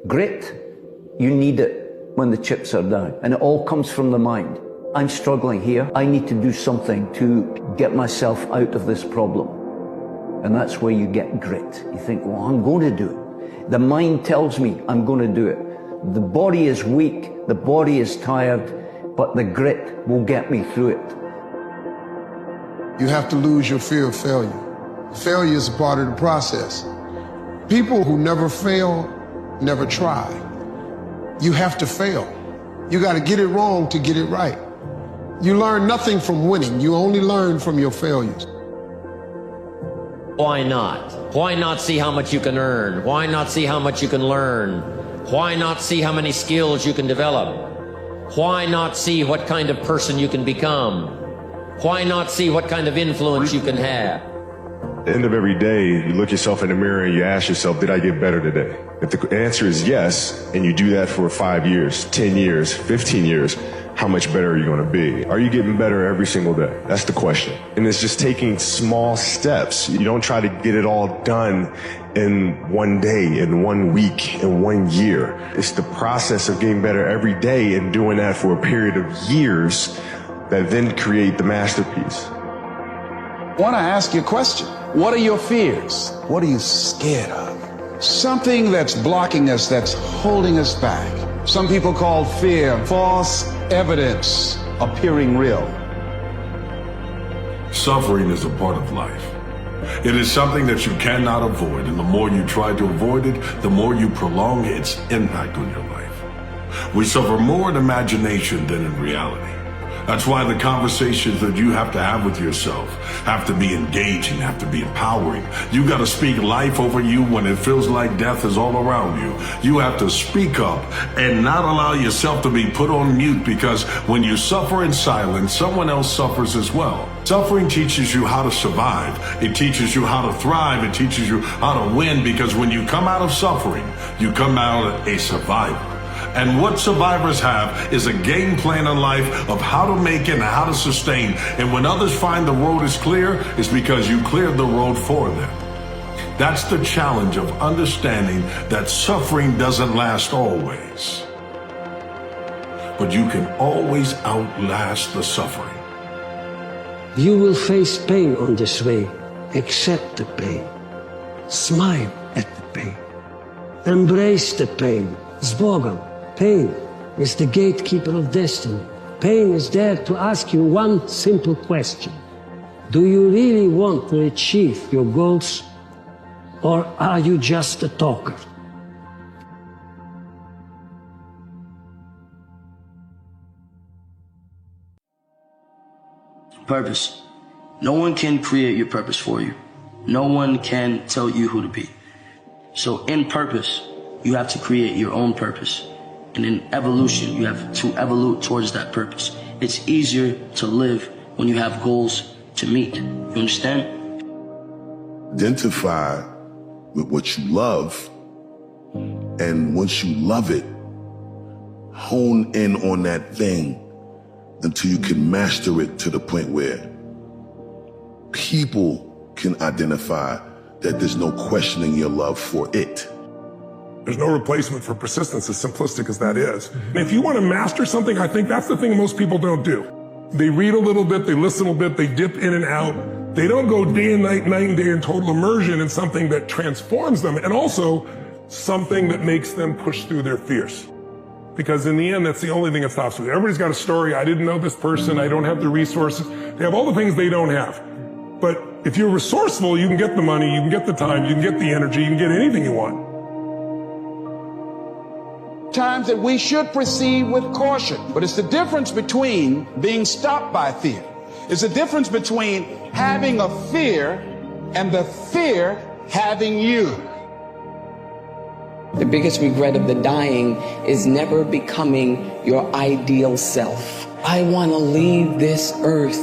Grit, you need it when the chips are down. And it all comes from the mind. I'm struggling here. I need to do something to get myself out of this problem. And that's where you get grit. You think, well, I'm going to do it. The mind tells me I'm going to do it. The body is weak. The body is tired. But the grit will get me through it. You have to lose your fear of failure. Failure is a part of the process. People who never fail, never try. You have to fail. You got to get it wrong to get it right. You learn nothing from winning. You only learn from your failures. Why not? Why not see how much you can earn? Why not see how much you can learn? Why not see how many skills you can develop? Why not see what kind of person you can become? Why not see what kind of influence you can have? At the end of every day, you look yourself in the mirror and you ask yourself, did I get better today? If the answer is yes, and you do that for 5 years, 10 years, 15 years, how much better are you going to be? Are you getting better every single day? That's the question. And it's just taking small steps. You don't try to get it all done in one day, in 1 week, in 1 year. It's the process of getting better every day and doing that for a period of years that then create the masterpiece. I want to ask you a question. What are your fears? What are you scared of? Something that's blocking us, that's holding us back. Some people call fear false evidence appearing real. Suffering is a part of life. It is something that you cannot avoid, and the more you try to avoid it, the more you prolong its impact on your life. We suffer more in imagination than in reality. That's why the conversations that you have to have with yourself have to be engaging, have to be empowering. You got to speak life over you when it feels like death is all around you. You have to speak up and not allow yourself to be put on mute, because when you suffer in silence, someone else suffers as well. Suffering teaches you how to survive. It teaches you how to thrive. It teaches you how to win, because when you come out of suffering, you come out a survivor. And what survivors have is a game plan in life of how to make it and how to sustain. And when others find the road is clear, it's because you cleared the road for them. That's the challenge of understanding that suffering doesn't last always. But you can always outlast the suffering. You will face pain on this way. Accept the pain. Smile at the pain. Embrace the pain. S Bogom. Pain is the gatekeeper of destiny. Pain is there to ask you one simple question. Do you really want to achieve your goals, or are you just a talker? Purpose. No one can create your purpose for you. No one can tell you who to be. So in purpose, you have to create your own purpose. And in evolution, you have to evolve towards that purpose. It's easier to live when you have goals to meet. You understand? Identify with what you love, and once you love it, hone in on that thing until you can master it to the point where people can identify that there's no questioning your love for it. There's no replacement for persistence, as simplistic as that is. And if you want to master something, I think that's the thing most people don't do. They read a little bit, they listen a little bit, they dip in and out. They don't go day and night, night and day in total immersion in something that transforms them, and also something that makes them push through their fears. Because in the end, that's the only thing that stops them. Everybody's got a story. I didn't know this person. I don't have the resources. They have all the things they don't have. But if you're resourceful, you can get the money, you can get the time, you can get the energy, you can get anything you want. Times that we should proceed with caution. But it's the difference between being stopped by fear. It's the difference between having a fear and the fear having you. The biggest regret of the dying is never becoming your ideal self. I want to leave this earth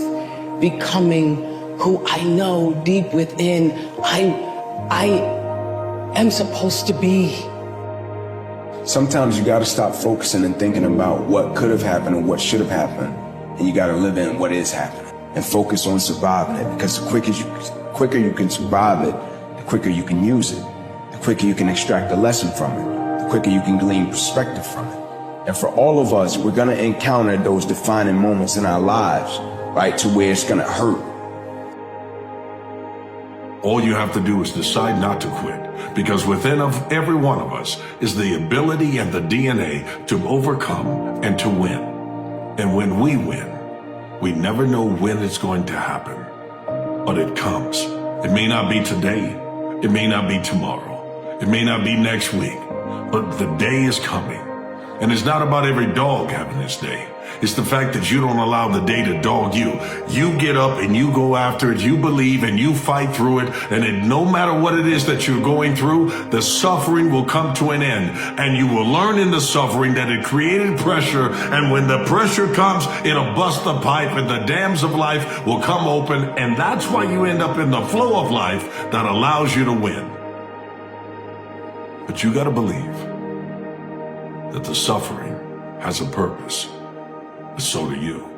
becoming who I know deep within I am supposed to be. Sometimes you got to stop focusing and thinking about what could have happened and what should have happened, and you got to live in what is happening and focus on surviving it, because the quicker you can survive it, the quicker you can use it, the quicker you can extract a lesson from it, the quicker you can glean perspective from it. And for all of us, we're going to encounter those defining moments in our lives, right, to where it's going to hurt. All you have to do is decide not to quit, because within every one of us is the ability and the DNA to overcome and to win. And when we win, we never know when it's going to happen, but it comes. It may not be today. It may not be tomorrow. It may not be next week, but the day is coming. And it's not about every dog having this day. It's the fact that you don't allow the day to dog you. You get up and you go after it. You believe and you fight through it. And no matter what it is that you're going through, the suffering will come to an end. And you will learn in the suffering that it created pressure. And when the pressure comes, it'll bust the pipe and the dams of life will come open. And that's why you end up in the flow of life that allows you to win. But you got to believe that the suffering has a purpose. But so do you.